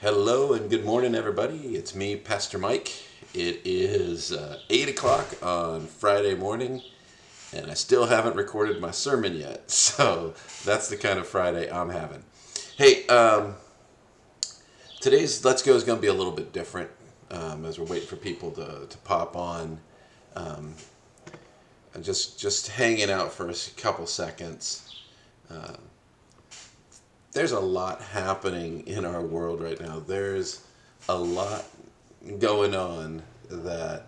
Hello and good morning, everybody. It's me, Pastor Mike. It is 8 o'clock on Friday morning, and I still haven't recorded my sermon yet. So that's the kind of Friday I'm having. Hey, today's Let's Go is going to be a little bit different as we're waiting for people to pop on. And just hanging out for a couple seconds. There's a lot happening in our world right now. There's a lot going on that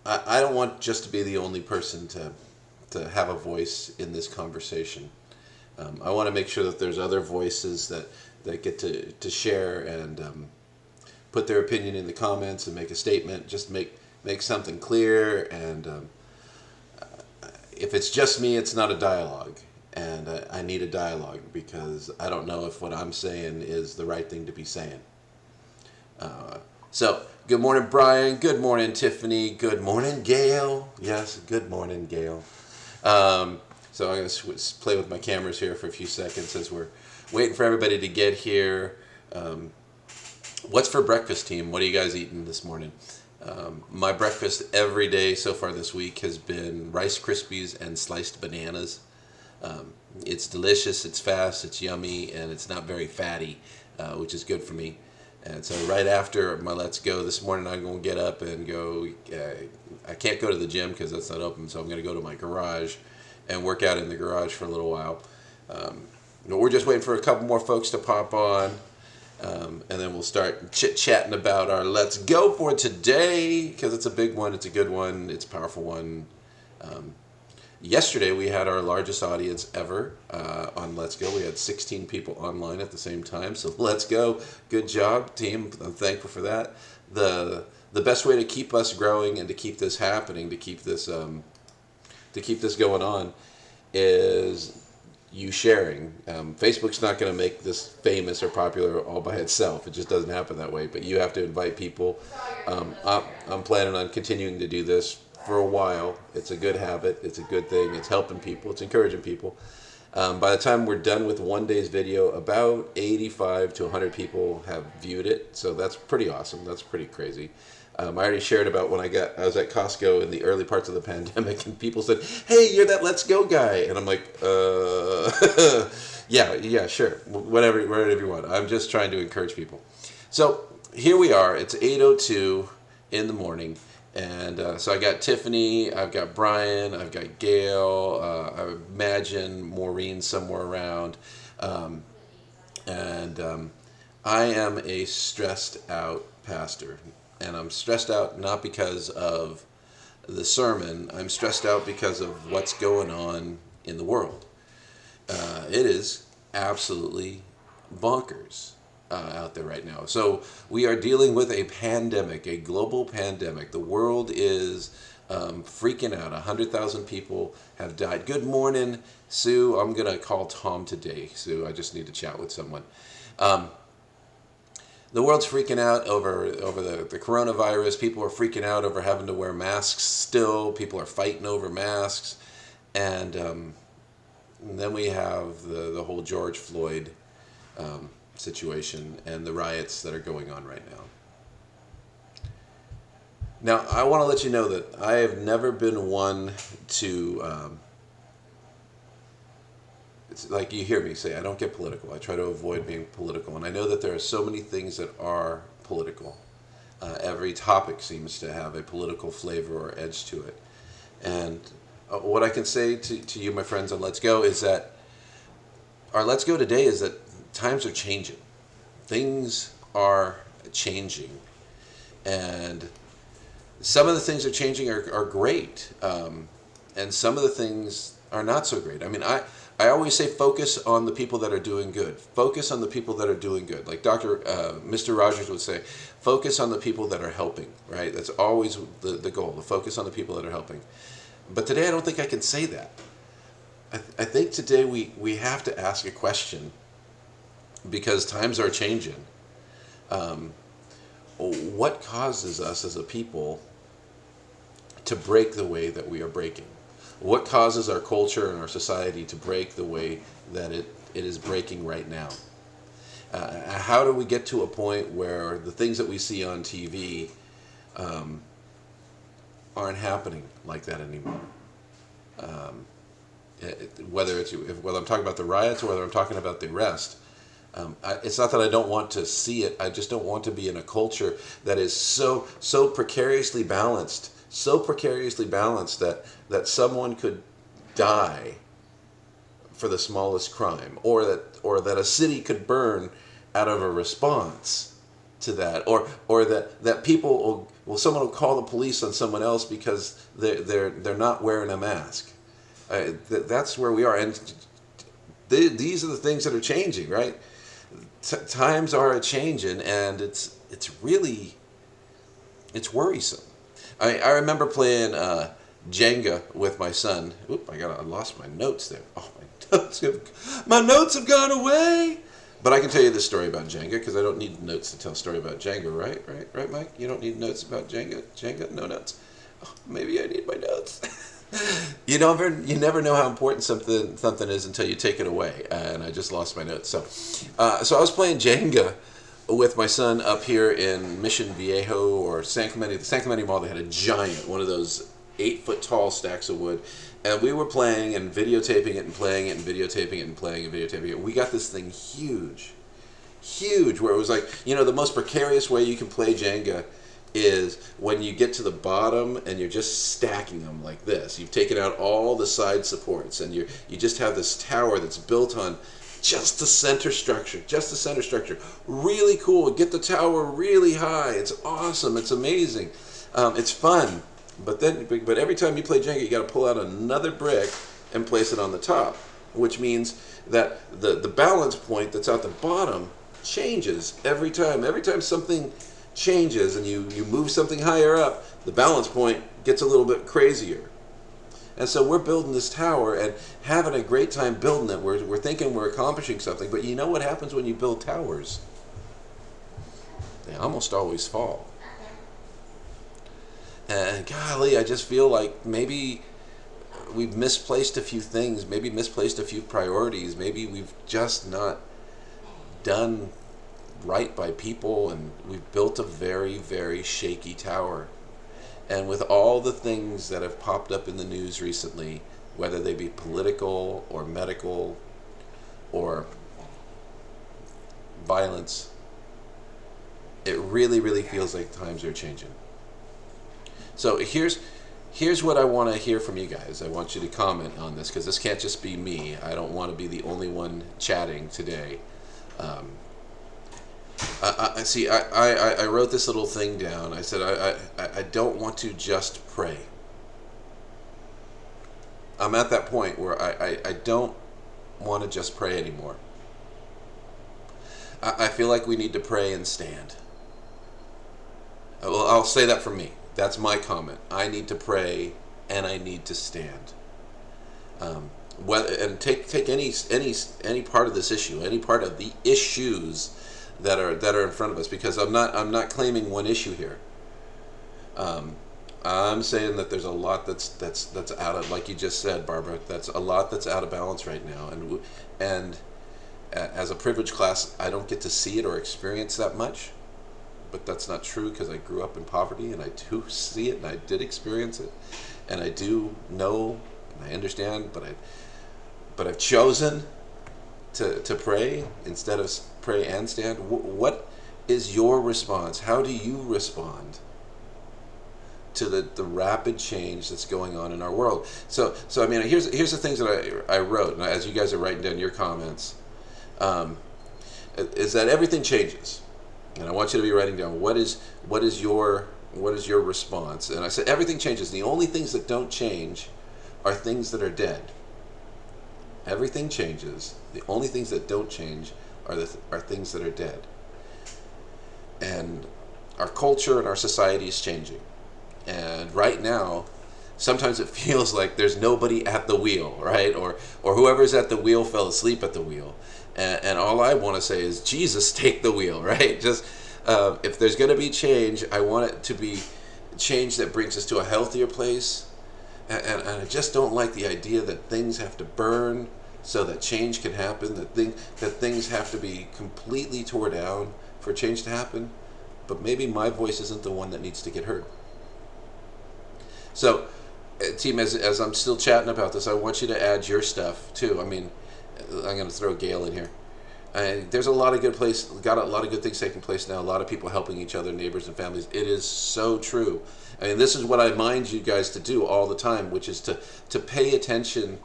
I don't want just to be the only person to have a voice in this conversation. I want to make sure that there's other voices that get to share and put their opinion in the comments and make a statement, just make something clear. And if it's just me, it's not a dialogue. And I need a dialogue because I don't know if what I'm saying is the right thing to be saying. So, good morning, Brian. Good morning, Tiffany. Good morning, Gail. Yes, good morning, Gail. So I'm going to play with my cameras here for a few seconds as we're waiting for everybody to get here. What's for breakfast, team? What are you guys eating this morning? My breakfast every day so far this week has been Rice Krispies and sliced bananas. It's delicious, it's fast, it's yummy, and it's not very fatty, which is good for me. And so right after my Let's Go this morning, I'm going to get up and go. I can't go to the gym because that's not open, so I'm going to go to my garage and work out in the garage for a little while. We're just waiting for a couple more folks to pop on, and then we'll start chit-chatting about our Let's Go for today, because it's a big one, it's a good one, it's a powerful one. Yesterday, we had our largest audience ever on Let's Go. We had 16 people online at the same time. So Let's Go. Good job, team. I'm thankful for that. The best way to keep us growing and to keep this happening, to keep this going on, is you sharing. Facebook's not going to make this famous or popular all by itself. It just doesn't happen that way. But you have to invite people. I'm planning on continuing to do this for a while. It's a good habit. It's a good thing. It's helping people. It's encouraging people. By the time we're done with one day's video, about 85 to 100 people have viewed it. So that's pretty awesome. That's pretty crazy. I already shared about when I was at Costco in the early parts of the pandemic, and people said, "Hey, you're that Let's Go guy," and I'm like, yeah, sure, whatever you want. I'm just trying to encourage people. So here we are. It's 8:02 in the morning. And so I got Tiffany, I've got Brian, I've got Gail, I imagine Maureen somewhere around. And I am a stressed out pastor. And I'm stressed out not because of the sermon, I'm stressed out because of what's going on in the world. It is absolutely bonkers out there right now. So we are dealing with a pandemic, a global pandemic. The world is freaking out. 100,000 people have died. Good morning, Sue. I'm going to call Tom today. Sue, I just need to chat with someone. The world's freaking out over the coronavirus. People are freaking out over having to wear masks still. People are fighting over masks. And then we have the whole George Floyd situation and the riots that are going on right now. Now, I want to let you know that I have never been one to, it's like you hear me say, I don't get political. I try to avoid being political. And I know that there are so many things that are political. Every topic seems to have a political flavor or edge to it. And what I can say to you, my friends, on Let's Go is that our Let's Go today is that times are changing. Things are changing. And some of the things that are changing are great. And some of the things are not so great. I mean, I always say focus on the people that are doing good. Focus on the people that are doing good. Like Mr. Rogers would say, focus on the people that are helping, right? That's always the goal, to focus on the people that are helping. But today I don't think I can say that. I think today we have to ask a question, because times are changing. What causes us as a people to break the way that we are breaking? What causes our culture and our society to break the way that it is breaking right now? How do we get to a point where the things that we see on TV aren't happening like that anymore? Whether I'm talking about the riots or whether I'm talking about the arrest, it's not that I don't want to see it. I just don't want to be in a culture that is so precariously balanced, that someone could die for the smallest crime, or that a city could burn out of a response to that, or that people someone will call the police on someone else because they're not wearing a mask. That's where we are, and these are the things that are changing, right? Times are a changing, and it's really worrisome. I remember playing Jenga with my son. Oop! I lost my notes there. Oh, my notes have gone away. But I can tell you this story about Jenga because I don't need notes to tell a story about Jenga, right, Mike? You don't need notes about Jenga. Jenga, no notes. Oh, maybe I need my notes. You never know how important something is until you take it away, and I just lost my notes. So I was playing Jenga with my son up here in Mission Viejo or San Clemente. The San Clemente Mall, they had a giant, one of those 8-foot tall stacks of wood, and we were playing and videotaping it and playing it and videotaping it and playing and videotaping it. We got this thing huge, where it was like, the most precarious way you can play Jenga is when you get to the bottom and you're just stacking them like this. You've taken out all the side supports and you just have this tower that's built on just the center structure. Really cool. Get the tower really high. It's awesome. It's amazing. It's fun. But every time you play Jenga, you got to pull out another brick and place it on the top, which means that the balance point that's at the bottom changes every time. Every time something changes and you move something higher up, the balance point gets a little bit crazier. And so we're building this tower and having a great time building it. We're thinking we're accomplishing something, but you know what happens when you build towers? They almost always fall. And golly, I just feel like maybe we've misplaced a few things, maybe misplaced a few priorities, maybe we've just not done right by people, and we've built a very, very shaky tower. And with all the things that have popped up in the news recently, whether they be political or medical or violence, it really, really feels like times are changing. So here's what I want to hear from you guys. I want you to comment on this because this can't just be me. I don't want to be the only one chatting today. I wrote this little thing down. I said I don't want to just pray. I'm at that point where I don't want to just pray anymore. I feel like we need to pray and stand. Well, I'll say that for me. That's my comment. I need to pray and I need to stand. Take any part of this issue, any part of the issues that are in front of us, because I'm not claiming one issue here. I'm saying that there's a lot that's out of, like you just said, Barbara. That's a lot that's out of balance right now, and as a privileged class, I don't get to see it or experience that much. But that's not true because I grew up in poverty and I do see it and I did experience it and I do know and I understand. But I've chosen to pray instead of pray and stand. What is your response? How do you respond to the rapid change that's going on in our world? So I mean, here's the things that I wrote, and as you guys are writing down your comments, is that everything changes, and I want you to be writing down what is your response. And I said everything changes. The only things that don't change are things that are dead. Everything changes. The only things that don't change are things that are dead. And our culture and our society is changing. And right now, sometimes it feels like there's nobody at the wheel, right? Or whoever's at the wheel fell asleep at the wheel. And all I want to say is, Jesus, take the wheel, right? Just if there's going to be change, I want it to be change that brings us to a healthier place. And I just don't like the idea that things have to burn so that change can happen, that things have to be completely tore down for change to happen, but maybe my voice isn't the one that needs to get heard. So, team, as I'm still chatting about this, I want you to add your stuff too. I mean, I'm going to throw Gail in here. There's a lot of got a lot of good things taking place now. A lot of people helping each other, neighbors and families. It is so true. I mean, this is what I mind you guys to do all the time, which is to pay attention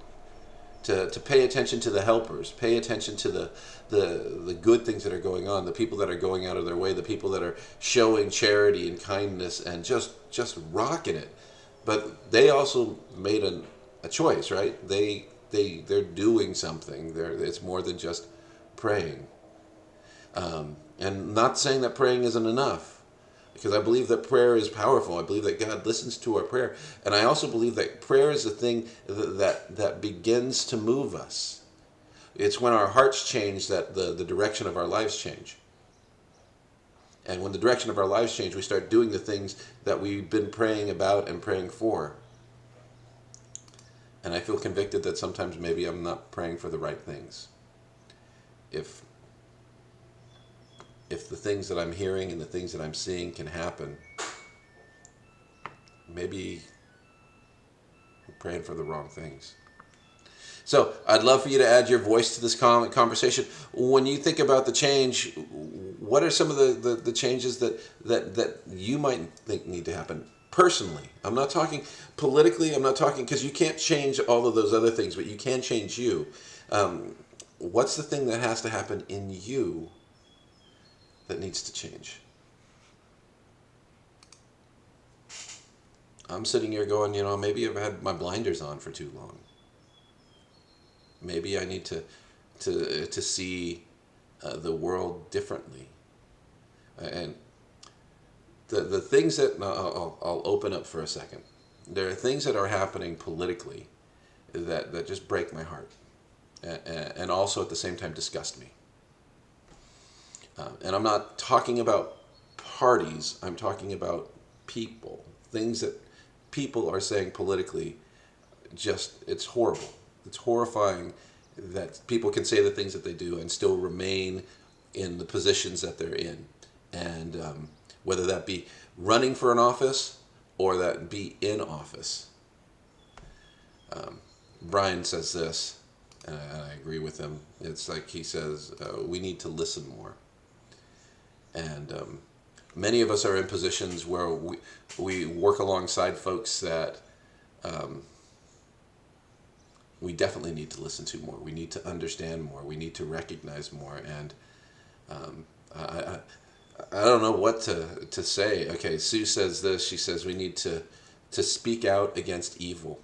to pay attention to the helpers, pay attention to the good things that are going on, the people that are going out of their way, the people that are showing charity and kindness and just rocking it. But they also made a choice, right? They're doing something. It's more than just praying. And not saying that praying isn't enough, because I believe that prayer is powerful. I believe that God listens to our prayer. And I also believe that prayer is a thing that begins to move us. It's when our hearts change that the direction of our lives change. And when the direction of our lives change, we start doing the things that we've been praying about and praying for. And I feel convicted that sometimes maybe I'm not praying for the right things. If the things that I'm hearing and the things that I'm seeing can happen, maybe I'm praying for the wrong things. So I'd love for you to add your voice to this conversation. When you think about the change, what are some of the changes that you might think need to happen? Personally, I'm not talking politically, I'm not talking, because you can't change all of those other things, but you can change you. What's the thing that has to happen in you that needs to change? I'm sitting here going, maybe I've had my blinders on for too long. Maybe I need to see the world differently. And the things that I'll open up for a second. There are things that are happening politically that just break my heart, and also at the same time disgust me. And I'm not talking about parties. I'm talking about people. Things that people are saying politically. It's horrible. It's horrifying that people can say the things that they do and still remain in the positions that they're in. And whether that be running for an office or that be in office. Brian says this, and I agree with him. It's like he says, we need to listen more. And many of us are in positions where we work alongside folks that we definitely need to listen to more. We need to understand more. We need to recognize more. And I don't know what to say. Okay, Sue says this. She says we need to speak out against evil.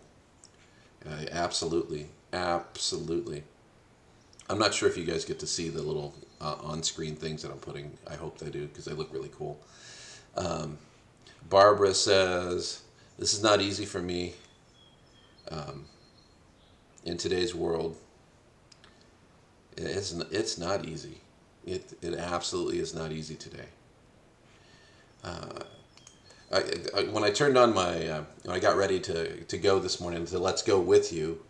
Absolutely. Absolutely. I'm not sure if you guys get to see the little on-screen things that I'm putting. I hope they do, because they look really cool. Barbara says, this is not easy for me in today's world. It's not easy. It absolutely is not easy today. When I turned on when I got ready to go this morning to Let's Go With You,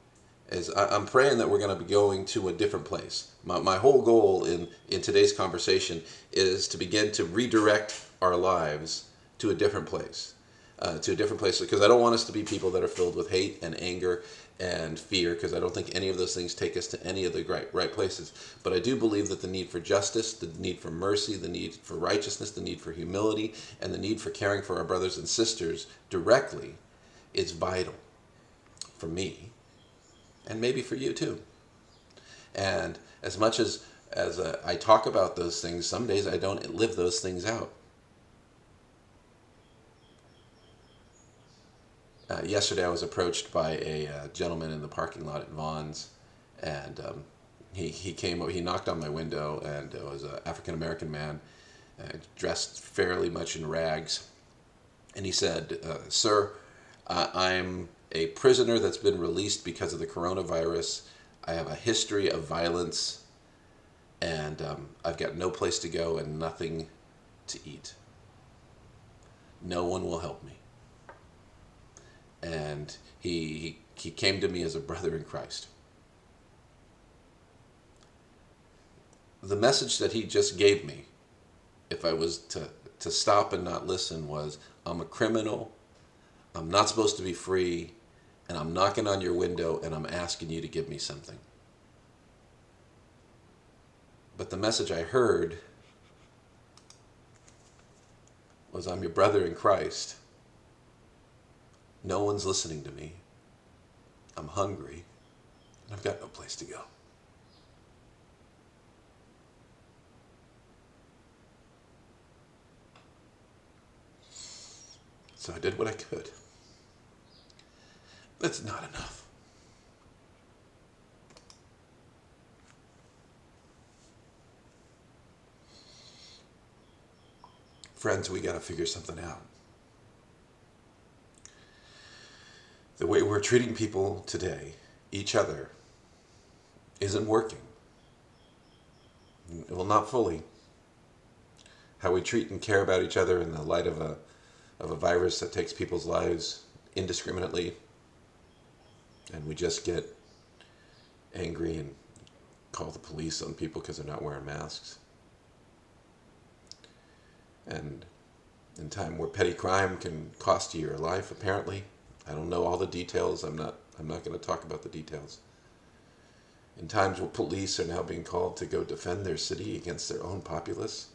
I'm praying that we're going to be going to a different place. My whole goal in today's conversation is to begin to redirect our lives to a different place. Because I don't want us to be people that are filled with hate and anger and fear, because I don't think any of those things take us to any of the right places. But I do believe that the need for justice, the need for mercy, the need for righteousness, the need for humility, and the need for caring for our brothers and sisters directly is vital for me, and maybe for you too. And as much as I talk about those things, some days I don't live those things out. Yesterday I was approached by a gentleman in the parking lot at Vaughn's, and he came over, he knocked on my window, and it was an African-American man dressed fairly much in rags. And he said, sir, I'm a prisoner that's been released because of the coronavirus. I have a history of violence, and I've got no place to go and nothing to eat. No one will help me. And he came to me as a brother in Christ. the message that he just gave me, if I was to stop and not listen, was, I'm a criminal, I'm not supposed to be free, and I'm knocking on your window and I'm asking you to give me something. But the message I heard was, I'm your brother in Christ. No one's listening to me. I'm hungry, and I've got no place to go. So I did what I could. That's not enough. Friends, we got to figure something out. The way we're treating people today, each other, isn't working. Well, not fully. How we treat and care about each other in the light of a virus that takes people's lives indiscriminately, and we just get angry and call the police on people because they're not wearing masks. And in time where petty crime can cost you your life, apparently. I don't know all the details. I'm not going to talk about the details. In times where police are now being called to go defend their city against their own populace.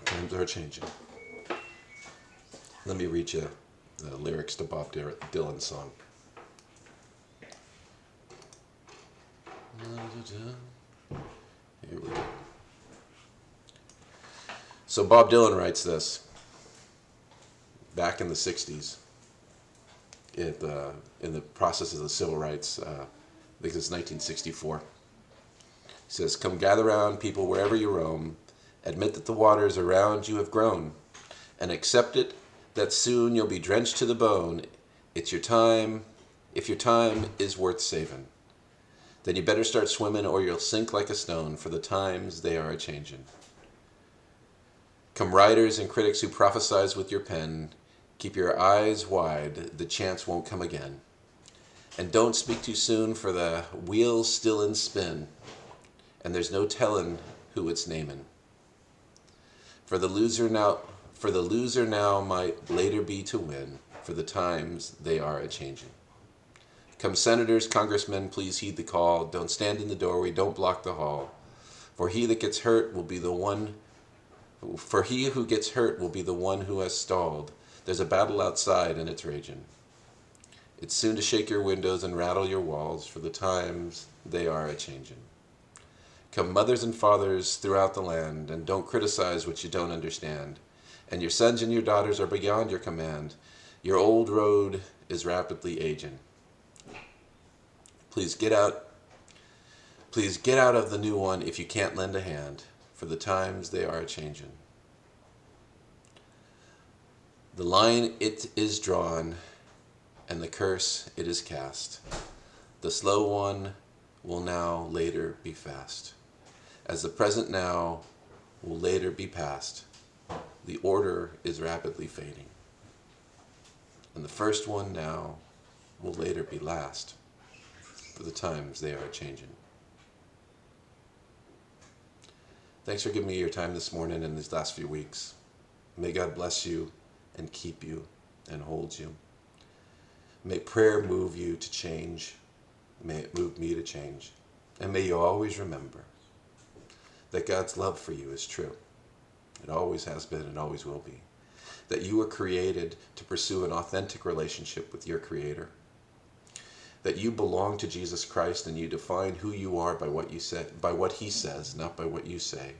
Times are changing. Let me read you the lyrics to Bob Dylan's song. Here we go. So Bob Dylan writes this back in the 60s, in the process of the civil rights. I think it's 1964. He says, "Come gather round, people, wherever you roam. Admit that the waters around you have grown, and accept it that soon you'll be drenched to the bone. It's your time, if your time is worth saving. Then you better start swimming or you'll sink like a stone, for the times they are a-changin'. Come writers and critics who prophesize with your pen, keep your eyes wide, the chance won't come again. And don't speak too soon, for the wheel's still in spin, and there's no tellin' who it's namin'. For the loser now might later be to win, for the times they are a-changin'. Come senators, congressmen, please heed the call. Don't stand in the doorway, don't block the hall. For he who gets hurt will be the one who has stalled. There's a battle outside and it's raging. It's soon to shake your windows and rattle your walls, for the times they are a-changin'. Come mothers and fathers throughout the land, and don't criticize what you don't understand. And your sons and your daughters are beyond your command. Your old road is rapidly aging. Please get out of the new one if you can't lend a hand, for the times they are a-changin'. The line it is drawn, and the curse it is cast. The slow one will now later be fast, as the present now will later be past. The order is rapidly fading, and the first one now will later be last, for the times they are a-changin'. Thanks for giving me your time this morning and these last few weeks. May God bless you and keep you and hold you. May prayer move you to change. May it move me to change. And may you always remember that God's love for you is true. It always has been and always will be. That you were created to pursue an authentic relationship with your Creator. That you belong to Jesus Christ and you define who you are by what you say, by what He says, not by what you say.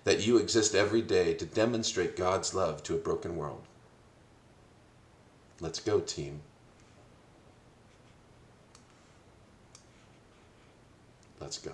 That you exist every day to demonstrate God's love to a broken world. Let's go, team. Let's go.